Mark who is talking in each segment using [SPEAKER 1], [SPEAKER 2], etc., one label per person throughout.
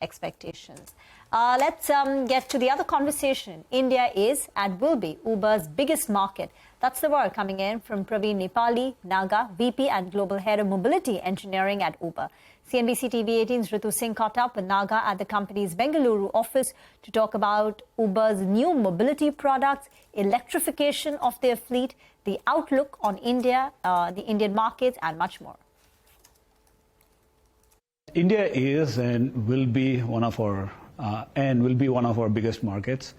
[SPEAKER 1] expectations. Let's get to the other conversation. India is and will be Uber's biggest market. That's the word coming in from Praveen Neppalli Naga, VP and Global Head of Mobility Engineering at Uber. CNBC-TV18's Ritu Singh caught up with Naga at the company's Bengaluru office to talk about Uber's new mobility products, electrification of their fleet, the outlook on India, the Indian markets, and much more.
[SPEAKER 2] India is and will be one of our biggest markets,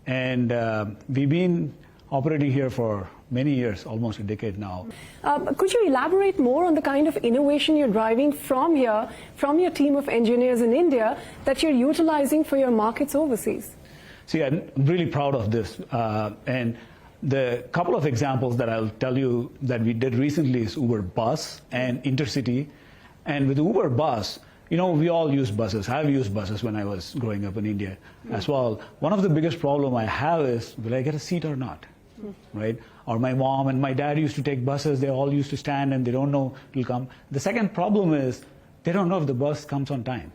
[SPEAKER 2] and we've been operating here for many years, almost a decade now.
[SPEAKER 3] Could you elaborate more on the kind of innovation you're driving from here, from your team of engineers in India, that you're utilizing for your markets overseas?
[SPEAKER 2] See, I'm really proud of this, and the couple of examples that I'll tell you that we did recently is Uber Bus and Intercity. And with Uber Bus, you know, we all use buses. I've used buses when I was growing up in India as well. One of the biggest problems I have is, will I get a seat or not? Right? Or my mom and my dad used to take buses. They all used to stand and they don't know it'll come. The second problem is they don't know if the bus comes on time.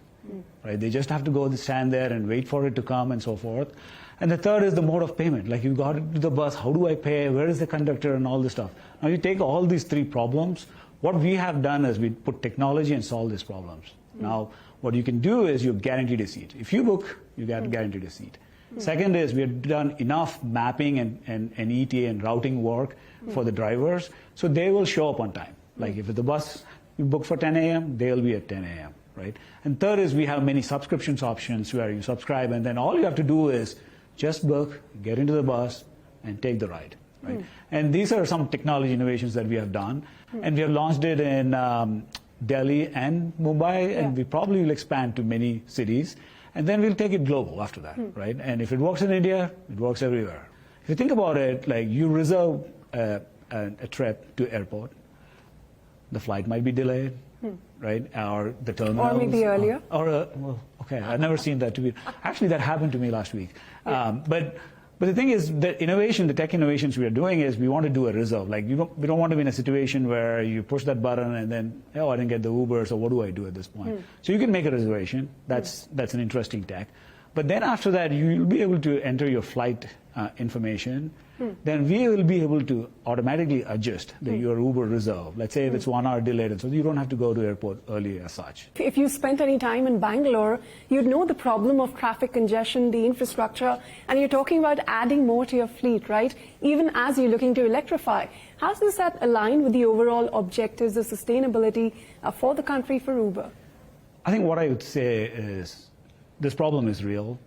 [SPEAKER 2] Right? They just have to go and stand there and wait for it to come and so forth. And the third is the mode of payment. Like, you got into the bus, how do I pay? Where is the conductor and all this stuff? Now you take all these three problems. What we have done is we put technology and solve these problems. Now, what you can do is you're guaranteed a seat. If you book, you get guaranteed a seat. Second is we've done enough mapping and ETA and routing work for the drivers, so they will show up on time. Like if the bus you book for 10 a.m., they'll be at 10 a.m., right? And third is we have many subscriptions options where you subscribe, and then all you have to do is just book, get into the bus, and take the ride. Right? And these are some technology innovations that we have done, and we have launched it in Delhi and Mumbai, and we probably will expand to many cities, and then we'll take it global after that, right? And if it works in India, it works everywhere. If you think about it, like you reserve a trip to airport, the flight might be delayed, right? Or the terminal.
[SPEAKER 3] Or maybe earlier.
[SPEAKER 2] Well, okay, I've never seen that to be. Actually, that happened to me last week. But the thing is, the innovation, the tech innovations we are doing is we want to do a reserve. Like we don't want to be in a situation where you push that button and then, oh, I didn't get the Uber, so what do I do at this point? So you can make a reservation. That's an interesting tech. But then after that, you'll be able to enter your flight information. Then we will be able to automatically adjust your Uber reserve. Let's say if it's 1 hour delayed, and so you don't have to go to airport early as such.
[SPEAKER 3] If you spent any time in Bangalore, you'd know the problem of traffic congestion, the infrastructure, and you're talking about adding more to your fleet, right? Even as you're looking to electrify. How does that align with the overall objectives of sustainability for the country, for Uber?
[SPEAKER 2] I think what I would say is this problem is real,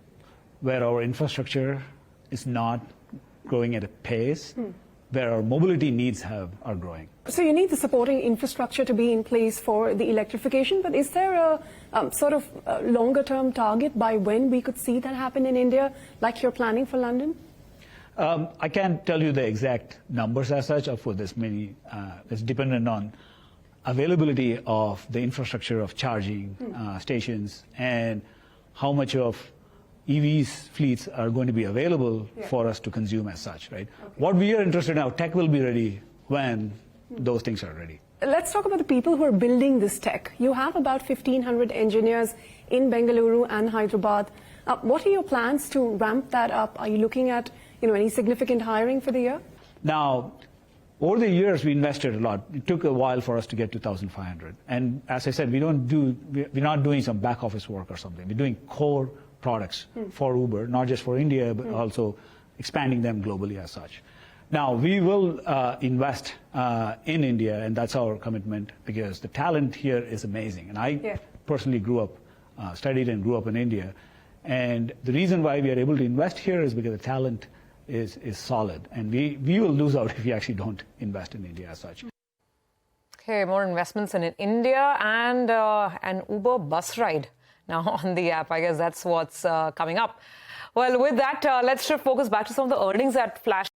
[SPEAKER 2] where our infrastructure is not growing at a pace where our mobility needs are growing.
[SPEAKER 3] So you need the supporting infrastructure to be in place for the electrification, but is there a sort of longer-term target by when we could see that happen in India, like you're planning for London?
[SPEAKER 2] I can't tell you the exact numbers as such. For this many, it's dependent on availability of the infrastructure of charging stations and how much of EVs fleets are going to be available for us to consume as such, right? What we are interested in, our tech will be ready when those things are ready.
[SPEAKER 3] Let's talk about the people who are building this tech. You have about 1,500 engineers in Bengaluru and Hyderabad. What are your plans to ramp that up? Are you looking at any significant hiring for the year?
[SPEAKER 2] Now, over the years, we invested a lot. It took a while for us to get to 1,500. And as I said, we're not doing some back office work or something. We're doing core products for Uber, not just for India, but also expanding them globally as such. Now, we will invest in India, and that's our commitment, because the talent here is amazing. And I personally studied and grew up in India. And the reason why we are able to invest here is because the talent is solid. And we will lose out if we actually don't invest in India as such.
[SPEAKER 4] Okay, more investments in India and an Uber bus ride now on the app. I guess that's what's coming up. Well, with that, let's shift focus back to some of the earnings that flashed.